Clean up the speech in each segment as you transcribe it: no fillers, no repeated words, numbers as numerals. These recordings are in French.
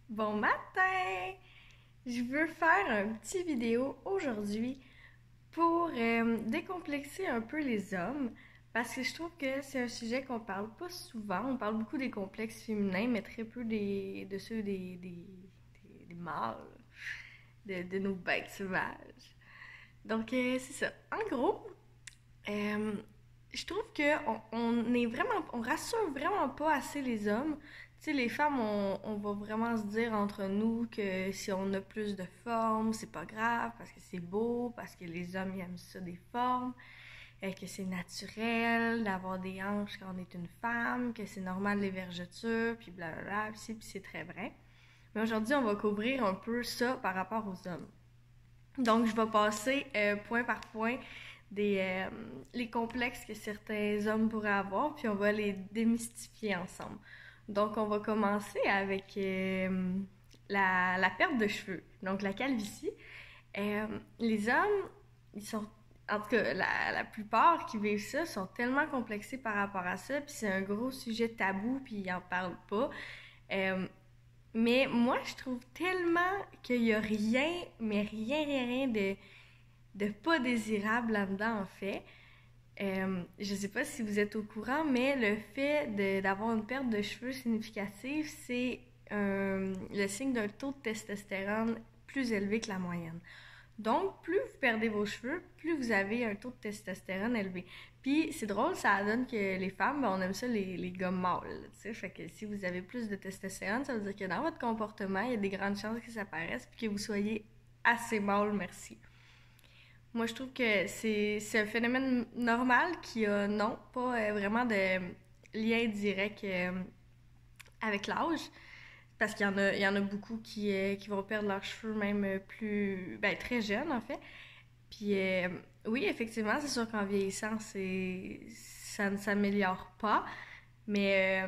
Bon matin! Je veux faire un petit vidéo aujourd'hui pour décomplexer un peu les hommes parce que je trouve que c'est un sujet qu'on parle pas souvent. On parle beaucoup des complexes féminins, mais très peu de ceux des mâles, de nos bêtes sauvages. Donc, c'est ça. En gros, euh, je trouve que on rassure vraiment pas assez les hommes. Tu sais, les femmes, on va vraiment se dire entre nous que si on a plus de formes, c'est pas grave parce que c'est beau, parce que les hommes ils aiment ça des formes, que c'est naturel d'avoir des hanches quand on est une femme, que c'est normal les vergetures, puis blablabla, puis c'est très vrai. Mais aujourd'hui, on va couvrir un peu ça par rapport aux hommes. Donc, je vais passer point par point les complexes que certains hommes pourraient avoir, puis on va les démystifier ensemble. Donc, on va commencer avec la perte de cheveux, donc la calvitie. Les hommes, ils sont, en tout cas, la plupart qui vivent ça sont tellement complexés par rapport à ça, puis c'est un gros sujet tabou, puis ils en parlent pas. Euh, mais moi, je trouve tellement qu'il y a rien, mais rien de pas désirable là-dedans, en fait. Je sais pas si vous êtes au courant, mais le fait d'avoir une perte de cheveux significative, c'est le signe d'un taux de testostérone plus élevé que la moyenne. Donc, plus vous perdez vos cheveux, plus vous avez un taux de testostérone élevé. Puis, c'est drôle, ça donne que les femmes, ben, on aime ça les gars mâles, tu sais. Fait que si vous avez plus de testostérone, ça veut dire que dans votre comportement, il y a des grandes chances que ça apparaisse puis que vous soyez assez mâle, merci. Moi, je trouve que c'est un phénomène normal qui a, non, pas vraiment de lien direct avec l'âge. Parce il y en a beaucoup qui vont perdre leurs cheveux même plus, ben, très jeunes, en fait. Puis oui, effectivement, c'est sûr qu'en vieillissant, ça ne s'améliore pas, mais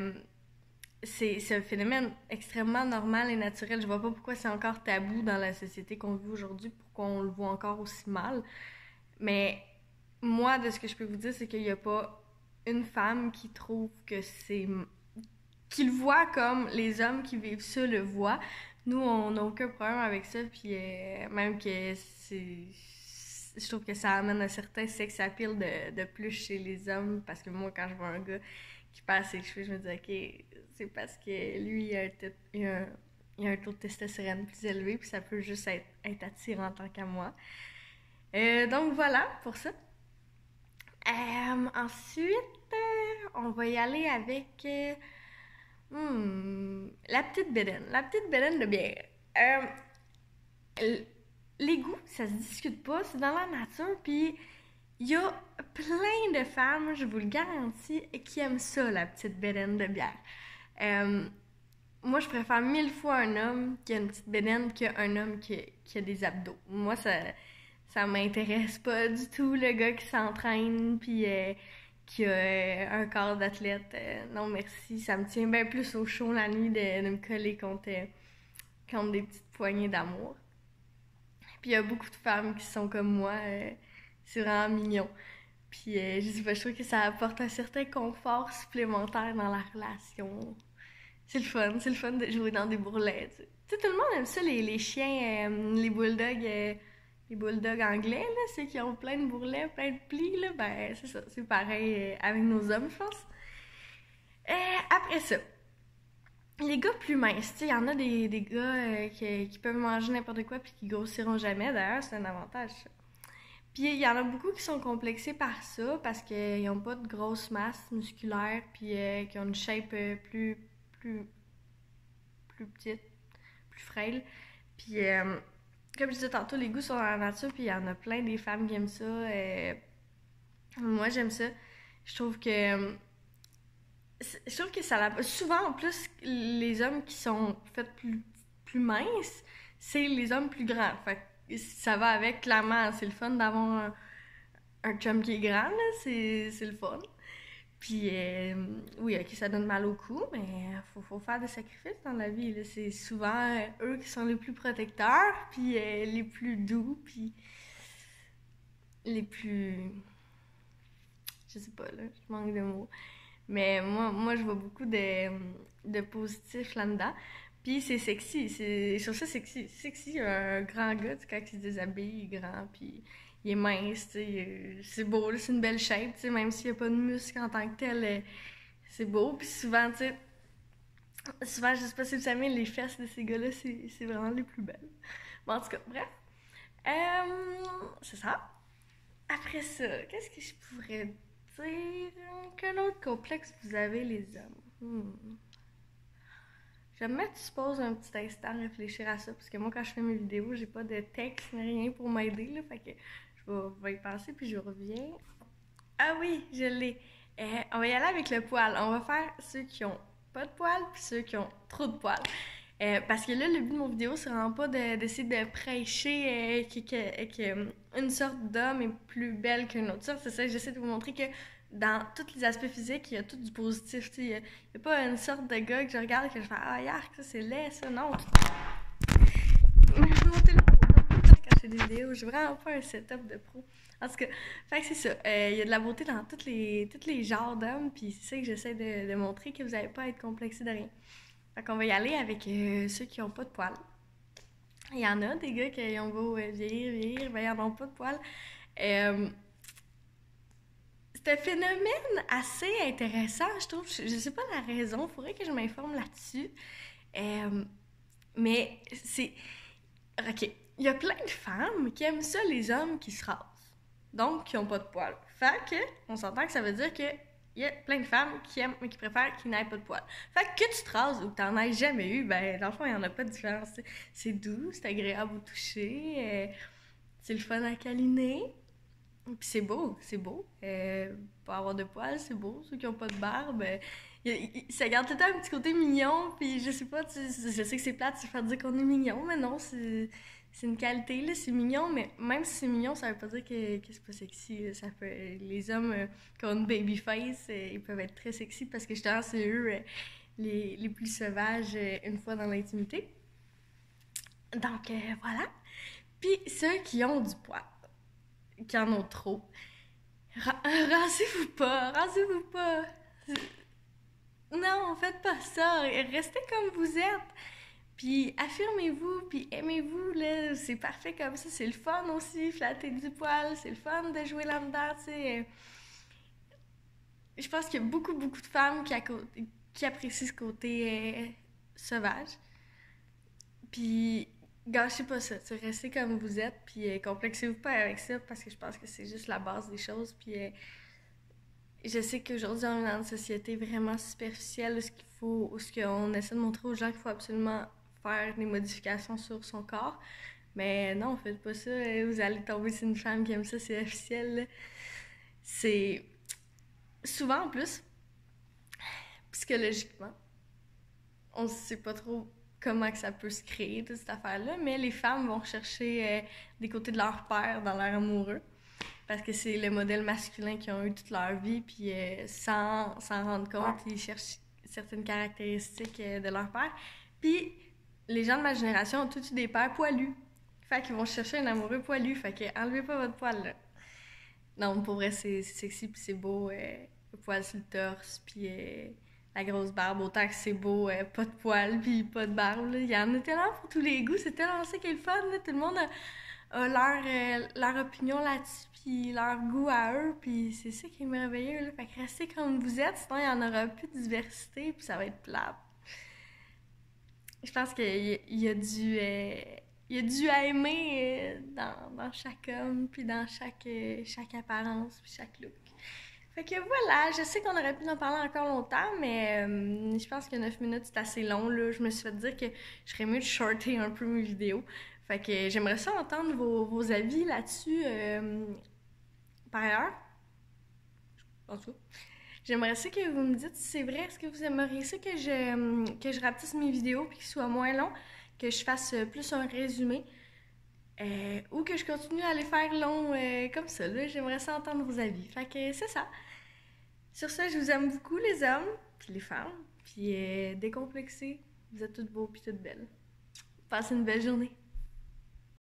c'est un phénomène extrêmement normal et naturel. Je vois pas pourquoi c'est encore tabou dans la société qu'on vit aujourd'hui, pourquoi on le voit encore aussi mal. Mais moi, de ce que je peux vous dire, c'est qu'il n'y a pas une femme qui trouve que c'est qui le voit comme les hommes qui vivent ça le voient. Nous, on n'a aucun problème avec ça, puis même que c'est... Je trouve que ça amène un certain sex appeal de plus chez les hommes, parce que moi, quand je vois un gars qui perd ses cheveux, je me dis, ok, c'est parce que lui, il a un taux de testostérone plus élevé, puis ça peut juste être attirant en tant qu'à moi. Donc voilà pour ça. Ensuite, on va y aller avec la petite bédaine. La petite bédaine de bière. Les goûts, ça se discute pas, c'est dans la nature, puis il y a plein de femmes, je vous le garantis, qui aiment ça, la petite bédaine de bière. Euh, Moi, je préfère mille fois un homme qui a une petite bédaine qu'un homme qui a des abdos. Moi, ça m'intéresse pas du tout, le gars qui s'entraîne, puis qui a un corps d'athlète. Non, merci. Ça me tient bien plus au chaud la nuit de me coller contre des petites poignées d'amour. Puis il y a beaucoup de femmes qui sont comme moi. C'est vraiment mignon. Puis je sais pas, je trouve que ça apporte un certain confort supplémentaire dans la relation. C'est le fun de jouer dans des bourrelets. Tu sais, tout le monde aime ça, les chiens, les bulldogs anglais, là, ceux qui ont plein de bourrelets, plein de plis, là, ben c'est ça, c'est pareil avec nos hommes, je pense. Après ça, les gars plus minces, tu sais, il y en a des gars qui peuvent manger n'importe quoi puis qui grossiront jamais, d'ailleurs, c'est un avantage, ça. Puis il y en a beaucoup qui sont complexés par ça parce qu'ils n'ont pas de grosse masse musculaire puis qui ont une shape plus, plus petite, plus frêle. Puis comme je disais tantôt, les goûts sont dans la nature puis il y en a plein des femmes qui aiment ça. Moi j'aime ça. Je trouve que je trouve que souvent en plus les hommes qui sont faits plus minces, c'est les hommes plus grands. Fait que ça va avec clairement, c'est le fun d'avoir un chum qui est grand, là, c'est le fun. Puis, oui, ok, ça donne mal au cou, mais faut faire des sacrifices dans la vie. Là. C'est souvent eux qui sont les plus protecteurs, puis les plus doux, puis les plus... Je sais pas, là, je manque de mots. Mais moi je vois beaucoup de positifs là-dedans. Puis c'est sexy, je trouve ça sexy. C'est sexy, un grand gars, tu sais, quand il se déshabille, il est grand, puis il est mince, tu sais, c'est beau, là, c'est une belle shape, tu sais, même s'il n'y a pas de muscles en tant que tel, c'est beau. Puis souvent, tu sais, souvent, je sais pas si vous savez, les fesses de ces gars-là, c'est vraiment les plus belles. Bon, en tout cas, bref. C'est ça. Après ça, qu'est-ce que je pourrais dire? Quel autre complexe vous avez, les hommes? J'aime bien que tu poses un petit instant à réfléchir à ça, parce que moi, quand je fais mes vidéos, j'ai pas de texte ni rien pour m'aider, là, fait que je vais y penser, puis je reviens. Ah oui, je l'ai. On va y aller avec le poil. On va faire ceux qui ont pas de poils, puis ceux qui ont trop de poils. Parce que là, le but de mon vidéo, c'est vraiment pas d'essayer de prêcher qu'une sorte d'homme est plus belle qu'une autre sorte. C'est ça, j'essaie de vous montrer que dans tous les aspects physiques, il y a tout du positif. Il y a pas une sorte de gars que je regarde et que je fais ah, yark, ça c'est laid, ça, non. Mon téléphone quand je fais des vidéos, j'ai vraiment pas un setup de pro. En tout cas, fait que c'est ça. Il y a de la beauté dans tous les genres d'hommes, puis c'est ça que j'essaie de montrer, que vous n'allez pas être complexé de rien. Fait qu'on va y aller avec ceux qui n'ont pas de poils. Il y en a des gars qui ont beau vieillir, ben ils n'en ont pas de poils. C'est un phénomène assez intéressant, je trouve. Je sais pas la raison, il faudrait que je m'informe là-dessus. Mais c'est... OK. Il y a plein de femmes qui aiment ça, les hommes qui se rasent. Donc, qui n'ont pas de poils. Fait que, on s'entend que ça veut dire que il y a plein de femmes qui aiment, mais qui préfèrent qu'ils n'aient pas de poils. Fait que tu te rases ou que t'en aies jamais eu, ben, dans le fond, il n'y en a pas de différence. C'est doux, c'est agréable au toucher, c'est le fun à câliner. Puis c'est beau, c'est beau. Pas avoir de poils, c'est beau. Ceux qui n'ont pas de barbe, ça garde tout le temps un petit côté mignon. Puis je sais pas, je sais que c'est plate de se faire dire qu'on est mignon, mais non, c'est une qualité, là, c'est mignon, mais même si c'est mignon, ça veut pas dire que c'est pas sexy. Ça peut, les hommes qui ont une baby face, ils peuvent être très sexy parce que justement, c'est eux les plus sauvages une fois dans l'intimité. Donc, voilà. Puis ceux qui ont du poids, qui en ont trop, rasez-vous pas, rasez-vous pas. Non, faites pas ça, restez comme vous êtes. Puis affirmez-vous, puis aimez-vous, là, c'est parfait comme ça, c'est le fun aussi, flatter du poil, c'est le fun de jouer là-dedans, tu sais. Je pense qu'il y a beaucoup de femmes qui apprécient ce côté sauvage. Puis gâchez pas ça, tu sais, restez comme vous êtes, puis complexez-vous pas avec ça, parce que je pense que c'est juste la base des choses, puis je sais qu'aujourd'hui, on est dans une société vraiment superficielle, où ce qu'on essaie de montrer aux gens qu'il faut absolument faire des modifications sur son corps. Mais non, faites pas ça. Vous allez tomber sur une femme qui aime ça, c'est officiel. C'est souvent en plus, psychologiquement, on ne sait pas trop comment que ça peut se créer, toute cette affaire-là, mais les femmes vont chercher des côtés de leur père dans leur amoureux. Parce que c'est le modèle masculin qu'ils ont eu toute leur vie, puis sans s'en rendre compte, ils cherchent certaines caractéristiques de leur père. Puis les gens de ma génération ont tous eu des pères poilus. Fait qu'ils vont chercher un amoureux poilu. Fait que enlevez pas votre poil, là. Non, pour vrai, c'est sexy, puis c'est beau. Le poil sur le torse, puis la grosse barbe. Autant que c'est beau, pas de poil, puis pas de barbe, là. Il y en a tellement pour tous les goûts. C'est tellement ça qui est le fun, là. Tout le monde a leur opinion là-dessus, puis leur goût à eux, puis c'est ça qui est merveilleux, là. Fait que restez comme vous êtes, sinon il y en aura plus de diversité, puis ça va être plate. Je pense qu'il y a du à aimer dans chaque homme, puis dans chaque apparence, puis chaque look. Fait que voilà, je sais qu'on aurait pu en parler encore longtemps, mais je pense que 9 minutes, c'est assez long, là. Je me suis fait dire que je serais mieux de shorter un peu mes vidéos. Fait que j'aimerais ça entendre vos avis là-dessus. Par ailleurs, en tout cas, j'aimerais ça que vous me dites si c'est vrai. Est-ce que vous aimeriez ça que je rapetisse mes vidéos puis qu'ils soient moins longs, que je fasse plus un résumé, ou que je continue à les faire longs comme ça, là? J'aimerais ça entendre vos avis. Fait que c'est ça. Sur ça, je vous aime beaucoup, les hommes puis les femmes. Puis décomplexés, vous êtes toutes beaux puis toutes belles. Passez une belle journée.